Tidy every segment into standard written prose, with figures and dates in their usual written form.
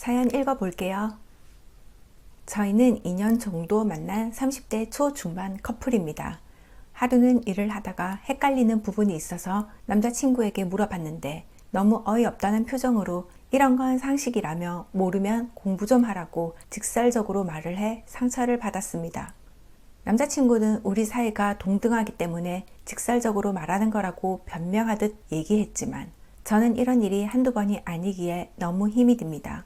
사연 읽어볼게요. 저희는 2년 정도 만난 30대 초중반 커플입니다. 하루는 일을 하다가 헷갈리는 부분이 있어서 남자친구에게 물어봤는데 너무 어이없다는 표정으로 이런 건 상식이라며 모르면 공부 좀 하라고 직설적으로 말을 해 상처를 받았습니다. 남자친구는 우리 사이가 동등하기 때문에 직설적으로 말하는 거라고 변명하듯 얘기했지만 저는 이런 일이 한두 번이 아니기에 너무 힘이 듭니다.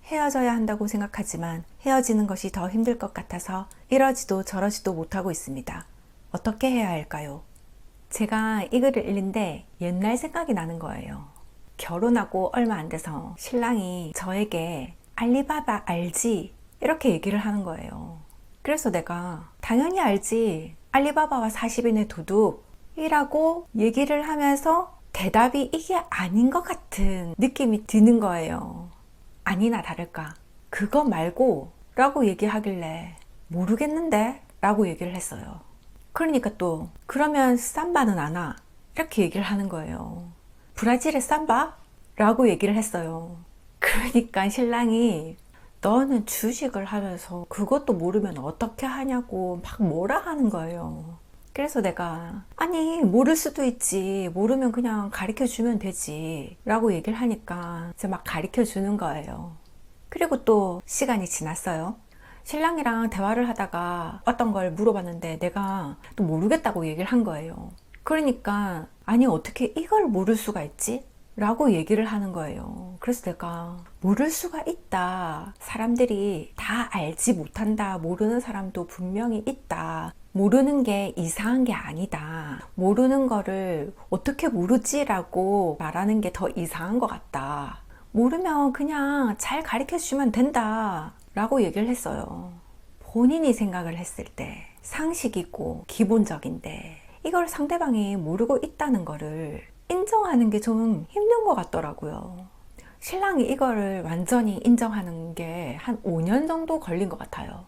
헤어져야 한다고 생각하지만 헤어지는 것이 더 힘들 것 같아서 이러지도 저러지도 못하고 있습니다. 어떻게 해야 할까요? 제가 이 글을 읽는데 옛날 생각이 나는 거예요. 결혼하고 얼마 안 돼서 신랑이 저에게 알리바바 알지? 이렇게 얘기를 하는 거예요. 그래서 내가 당연히 알지. 알리바바와 40인의 도둑이라고 얘기를 하면서 대답이 이게 아닌 것 같은 느낌이 드는 거예요. 아니나 다를까 그거 말고 라고 얘기하길래 모르겠는데 라고 얘기를 했어요. 그러니까 또 그러면 삼바는 아나? 이렇게 얘기를 하는 거예요. 브라질의 삼바? 라고 얘기를 했어요. 그러니까 신랑이 너는 주식을 하면서 그것도 모르면 어떻게 하냐고 막 뭐라 하는 거예요. 그래서 내가 아니 모를 수도 있지, 모르면 그냥 가르쳐 주면 되지 라고 얘기를 하니까 이제 막 가르쳐 주는 거예요. 그리고 또 시간이 지났어요. 신랑이랑 대화를 하다가 어떤 걸 물어봤는데 내가 또 모르겠다고 얘기를 한 거예요. 그러니까 아니 어떻게 이걸 모를 수가 있지? 라고 얘기를 하는 거예요. 그래서 내가 모를 수가 있다. 사람들이 다 알지 못한다. 모르는 사람도 분명히 있다. 모르는 게 이상한 게 아니다. 모르는 거를 어떻게 모르지? 라고 말하는 게 더 이상한 것 같다. 모르면 그냥 잘 가르쳐 주면 된다. 라고 얘기를 했어요. 본인이 생각을 했을 때 상식이고 기본적인데 이걸 상대방이 모르고 있다는 거를 인정하는 게 좀 힘든 것 같더라고요. 신랑이 이거를 완전히 인정하는 게 한 5년 정도 걸린 것 같아요.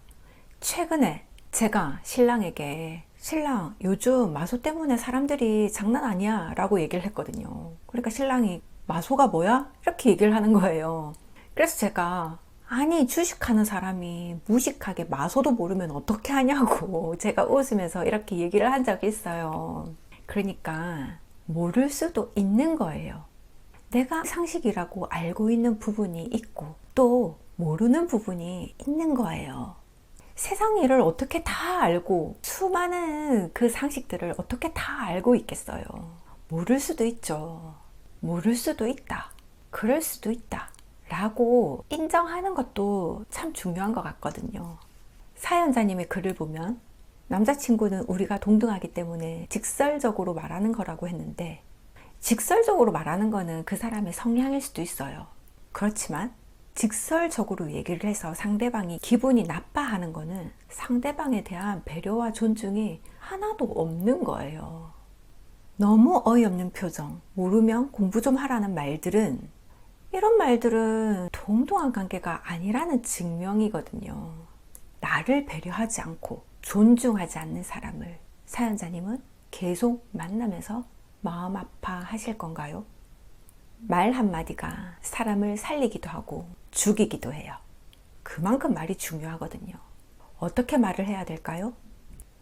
최근에 제가 신랑에게 신랑 요즘 마소 때문에 사람들이 장난 아니야 라고 얘기를 했거든요. 그러니까 신랑이 마소가 뭐야? 이렇게 얘기를 하는 거예요. 그래서 제가 아니 주식하는 사람이 무식하게 마소도 모르면 어떻게 하냐고 제가 웃으면서 이렇게 얘기를 한 적이 있어요. 그러니까 모를 수도 있는 거예요. 내가 상식이라고 알고 있는 부분이 있고 또 모르는 부분이 있는 거예요. 세상 일을 어떻게 다 알고 수많은 그 상식들을 어떻게 다 알고 있겠어요. 모를 수도 있죠. 모를 수도 있다. 그럴 수도 있다. 라고 인정하는 것도 참 중요한 것 같거든요. 사연자님의 글을 보면 남자친구는 우리가 동등하기 때문에 직설적으로 말하는 거라고 했는데 직설적으로 말하는 거는 그 사람의 성향일 수도 있어요. 그렇지만 직설적으로 얘기를 해서 상대방이 기분이 나빠하는 거는 상대방에 대한 배려와 존중이 하나도 없는 거예요. 너무 어이없는 표정, 모르면 공부 좀 하라는 말들은 이런 말들은 동등한 관계가 아니라는 증명이거든요. 나를 배려하지 않고 존중하지 않는 사람을 사연자님은 계속 만나면서 마음 아파하실 건가요? 말 한마디가 사람을 살리기도 하고 죽이기도 해요. 그만큼 말이 중요하거든요. 어떻게 말을 해야 될까요?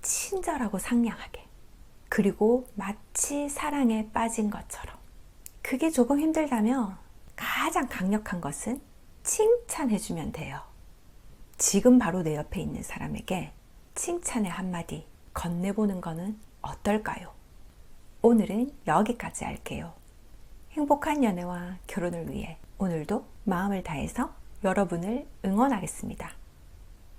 친절하고 상냥하게. 그리고 마치 사랑에 빠진 것처럼. 그게 조금 힘들다면 가장 강력한 것은 칭찬해주면 돼요. 지금 바로 내 옆에 있는 사람에게 칭찬의 한마디 건네보는 거는 어떨까요? 오늘은 여기까지 할게요. 행복한 연애와 결혼을 위해 오늘도 마음을 다해서 여러분을 응원하겠습니다.